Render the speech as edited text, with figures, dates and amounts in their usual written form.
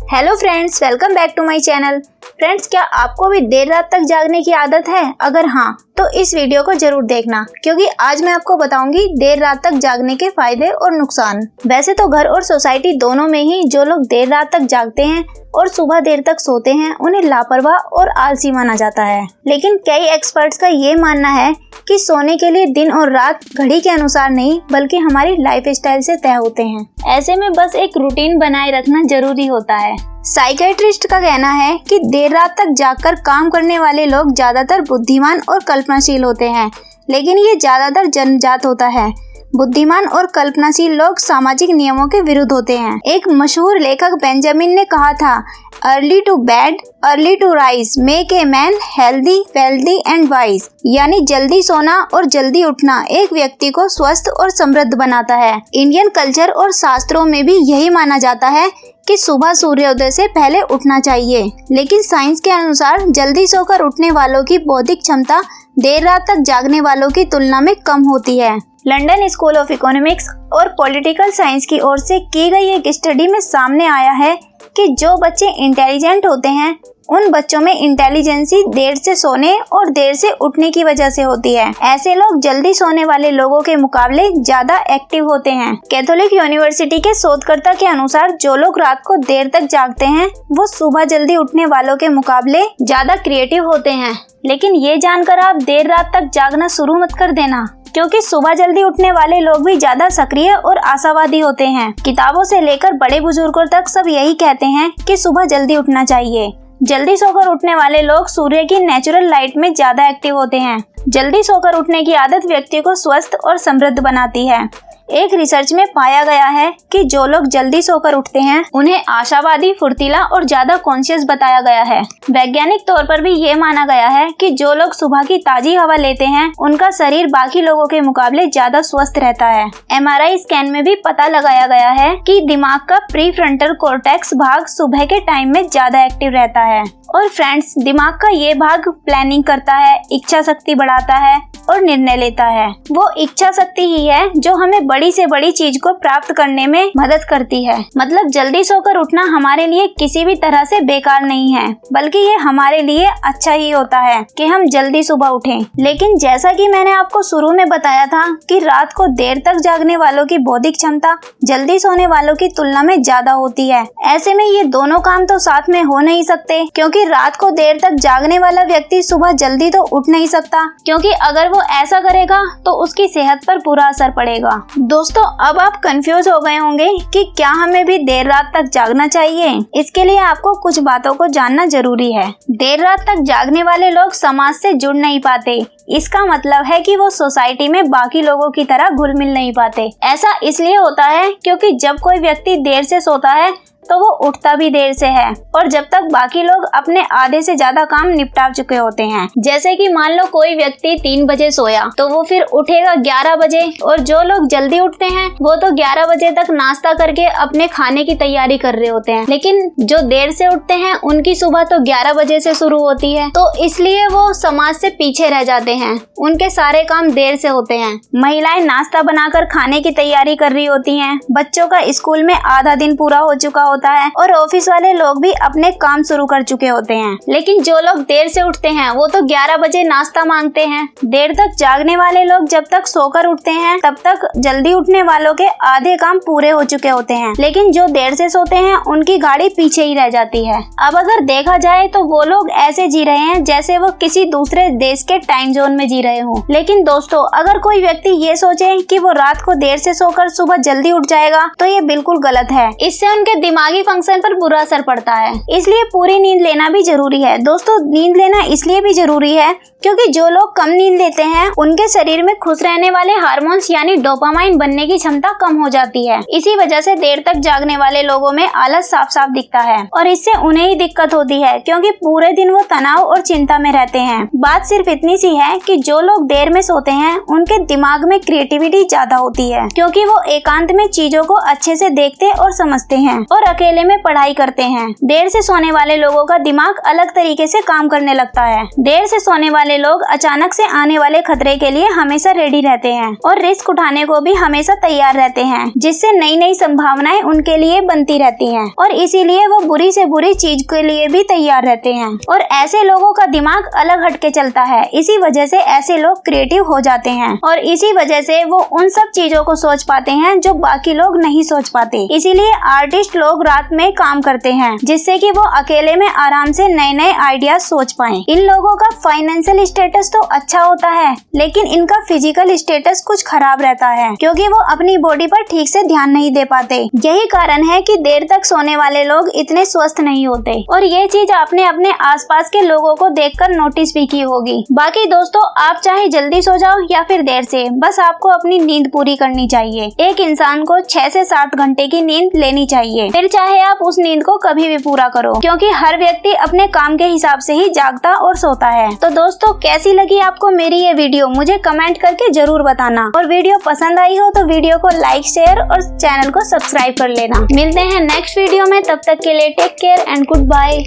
Hello friends, welcome back to my channel. Friends, क्या आपको भी देर रात तक जागने की आदत है? अगर हाँ तो इस वीडियो को जरूर देखना, क्योंकि आज मैं आपको बताऊंगी देर रात तक जागने के फायदे और नुकसान। वैसे तो घर और सोसाइटी दोनों में ही जो लोग देर रात तक जागते हैं और सुबह देर तक सोते हैं उन्हें लापरवाह और आलसी माना जाता है। लेकिन कई एक्सपर्ट्स का ये मानना है कि सोने के लिए दिन और रात घड़ी के अनुसार नहीं बल्कि हमारी लाइफस्टाइल से तय होते हैं। ऐसे में बस एक रूटीन बनाए रखना जरूरी होता है। साइकियाट्रिस्ट का कहना है कि देर रात तक जागकर काम करने वाले लोग ज्यादातर बुद्धिमान और कल्पनाशील होते हैं, लेकिन ये ज्यादातर जन्मजात होता है। बुद्धिमान और कल्पनाशील लोग सामाजिक नियमों के विरुद्ध होते हैं। एक मशहूर लेखक बेंजामिन ने कहा था, early to bed early to rise make a man healthy wealthy and wise. यानी जल्दी सोना और जल्दी उठना एक व्यक्ति को स्वस्थ और समृद्ध बनाता है। इंडियन कल्चर और शास्त्रों में भी यही माना जाता है कि सुबह सूर्योदय से पहले उठना चाहिए। लेकिन साइंस के अनुसार जल्दी सोकर उठने वालों की बौद्धिक क्षमता देर रात तक जागने वालों की तुलना में कम होती है। लंदन स्कूल ऑफ इकोनॉमिक्स और पॉलिटिकल साइंस की ओर से की गई एक स्टडी में सामने आया है कि जो बच्चे इंटेलिजेंट होते हैं उन बच्चों में इंटेलिजेंसी देर से सोने और देर से उठने की वजह से होती है। ऐसे लोग जल्दी सोने वाले लोगों के मुकाबले ज्यादा एक्टिव होते हैं। कैथोलिक यूनिवर्सिटी के शोधकर्ता के अनुसार जो लोग रात को देर तक जागते हैं वो सुबह जल्दी उठने वालों के मुकाबले ज्यादा क्रिएटिव होते हैं। लेकिन ये जानकर आप देर रात तक जागना शुरू मत कर देना, क्योंकि सुबह जल्दी उठने वाले लोग भी ज्यादा सक्रिय और आशावादी होते हैं। किताबों से लेकर बड़े बुजुर्गों तक सब यही कहते हैं कि सुबह जल्दी उठना चाहिए। जल्दी सोकर उठने वाले लोग सूर्य की नेचुरल लाइट में ज्यादा एक्टिव होते हैं। जल्दी सोकर उठने की आदत व्यक्ति को स्वस्थ और समृद्ध बनाती है। एक रिसर्च में पाया गया है कि जो लोग जल्दी सोकर उठते हैं उन्हें आशावादी, फुर्तीला और ज्यादा कॉन्शियस बताया गया है। वैज्ञानिक तौर पर भी ये माना गया है कि जो लोग सुबह की ताजी हवा लेते हैं उनका शरीर बाकी लोगों के मुकाबले ज्यादा स्वस्थ रहता है। MRI स्कैन में भी पता लगाया गया है कि दिमाग का प्रीफ्रंटल कॉर्टेक्स भाग सुबह के टाइम में ज्यादा एक्टिव रहता है। और फ्रेंड्स, दिमाग का ये भाग प्लानिंग करता है, इच्छा शक्ति बढ़ाता है और निर्णय लेता है। वो इच्छा शक्ति ही है जो हमें बड़ी से बड़ी चीज को प्राप्त करने में मदद करती है। मतलब जल्दी सोकर उठना हमारे लिए किसी भी तरह से बेकार नहीं है, बल्कि ये हमारे लिए अच्छा ही होता है कि हम जल्दी सुबह उठें। लेकिन जैसा कि मैंने आपको शुरू में बताया था कि रात को देर तक जागने वालों की बौद्धिक क्षमता जल्दी सोने वालों की तुलना में ज्यादा होती है। ऐसे में ये दोनों काम तो साथ में हो नहीं सकते, क्योंकि रात को देर तक जागने वाला व्यक्ति सुबह जल्दी तो उठ नहीं सकता, क्योंकि अगर वो ऐसा करेगा तो उसकी सेहत पर बुरा असर पड़ेगा। दोस्तों, अब आप कंफ्यूज हो गए होंगे कि क्या हमें भी देर रात तक जागना चाहिए। इसके लिए आपको कुछ बातों को जानना जरूरी है। देर रात तक जागने वाले लोग समाज से जुड़ नहीं पाते। इसका मतलब है कि वो सोसाइटी में बाकी लोगों की तरह घुल मिल नहीं पाते। ऐसा इसलिए होता है क्योंकि जब कोई व्यक्ति देर से सोता है तो वो उठता भी देर से है, और जब तक बाकी लोग अपने आधे से ज्यादा काम निपटा चुके होते हैं। जैसे कि मान लो कोई व्यक्ति 3 बजे सोया तो वो फिर उठेगा 11 बजे, और जो लोग जल्दी उठते हैं वो तो 11 बजे तक नाश्ता करके अपने खाने की तैयारी कर रहे होते हैं। लेकिन जो देर से उठते हैं उनकी सुबह तो 11 बजे से शुरू होती है, तो इसलिए वो समाज से पीछे रह जाते हैं। उनके सारे काम देर से होते हैं। महिलाएं नाश्ता बनाकर खाने की तैयारी कर रही होती हैं। बच्चों का स्कूल में आधा दिन पूरा हो चुका होता है और ऑफिस वाले लोग भी अपने काम शुरू कर चुके होते हैं। लेकिन जो लोग देर से उठते हैं वो तो 11 बजे नाश्ता मांगते हैं। देर तक जागने वाले लोग जब तक सोकर उठते हैं तब तक जल्दी उठने वालों के आधे काम पूरे हो चुके होते हैं। लेकिन जो देर से सोते हैं उनकी गाड़ी पीछे ही रह जाती है। अब अगर देखा जाए तो वो लोग ऐसे जी रहे हैं जैसे वो किसी दूसरे देश के टाइम जोन में जी रहे हो। लेकिन दोस्तों, अगर कोई व्यक्ति ये सोचे कि वो रात को देर से सोकर सुबह जल्दी उठ जाएगा तो ये बिल्कुल गलत है। इससे उनके दिमागी फंक्शन पर बुरा असर पड़ता है। इसलिए पूरी नींद लेना भी जरूरी है। दोस्तों, नींद लेना इसलिए भी जरूरी है क्योंकि जो लोग कम नींद लेते हैं उनके शरीर में खुश रहने वाले हार्मोन्स यानी डोपामाइन बनने की क्षमता कम हो जाती है। इसी वजह से देर तक जागने वाले लोगों में आलस साफ साफ दिखता है, और इससे उन्हें ही दिक्कत होती है क्योंकि पूरे दिन वो तनाव और चिंता में रहते हैं। बात सिर्फ इतनी सी है कि जो लोग देर में सोते हैं उनके दिमाग में क्रिएटिविटी ज्यादा होती है, क्योंकि वो एकांत में चीजों को अच्छे से देखते और समझते हैं और अकेले में पढ़ाई करते हैं। देर से सोने वाले लोगों का दिमाग अलग तरीके से काम करने लगता है। देर से सोने वाले लोग अचानक से आने वाले खतरे के लिए हमेशा रेडी रहते हैं और रिस्क उठाने को भी हमेशा तैयार रहते हैं, जिससे नई नई संभावनाएं उनके लिए बनती रहती हैं और इसीलिए वो बुरी से बुरी चीज के लिए भी तैयार रहते हैं। और ऐसे लोगों का दिमाग अलग हटके चलता है। इसी वजह से ऐसे लोग क्रिएटिव हो जाते हैं और इसी वजह से वो उन सब चीजों को सोच पाते हैं जो बाकी लोग नहीं सोच पाते। इसीलिए आर्टिस्ट लोग रात में काम करते हैं, जिससे कि वो अकेले में आराम से नए नए आइडियाज सोच पाएं। इन लोगों का फाइनेंशियल स्टेटस तो अच्छा होता है, लेकिन इनका फिजिकल स्टेटस कुछ खराब रहता है, क्योंकि वो अपनी बॉडी पर ठीक से ध्यान नहीं दे पाते। यही कारण है कि देर तक सोने वाले लोग इतने स्वस्थ नहीं होते। और ये चीज आपने अपने आसपास के लोगों को देखकर नोटिस भी की होगी। बाकी दोस्तों, आप चाहे जल्दी सो जाओ या फिर देर से, बस आपको अपनी नींद पूरी करनी चाहिए। एक इंसान को 6 से 7 घंटे की नींद लेनी चाहिए, फिर चाहे आप उस नींद को कभी भी पूरा करो, क्योंकि हर व्यक्ति अपने काम के हिसाब से ही जागता और सोता है। तो दोस्तों, कैसी लगी आपको मेरी ये वीडियो, मुझे कमेंट करके जरूर बताना। और वीडियो पसंद आई हो तो वीडियो को लाइक, शेयर और चैनल को सब्सक्राइब कर लेना। मिलते हैं नेक्स्ट वीडियो में, तब तक के लिए take care and good bye.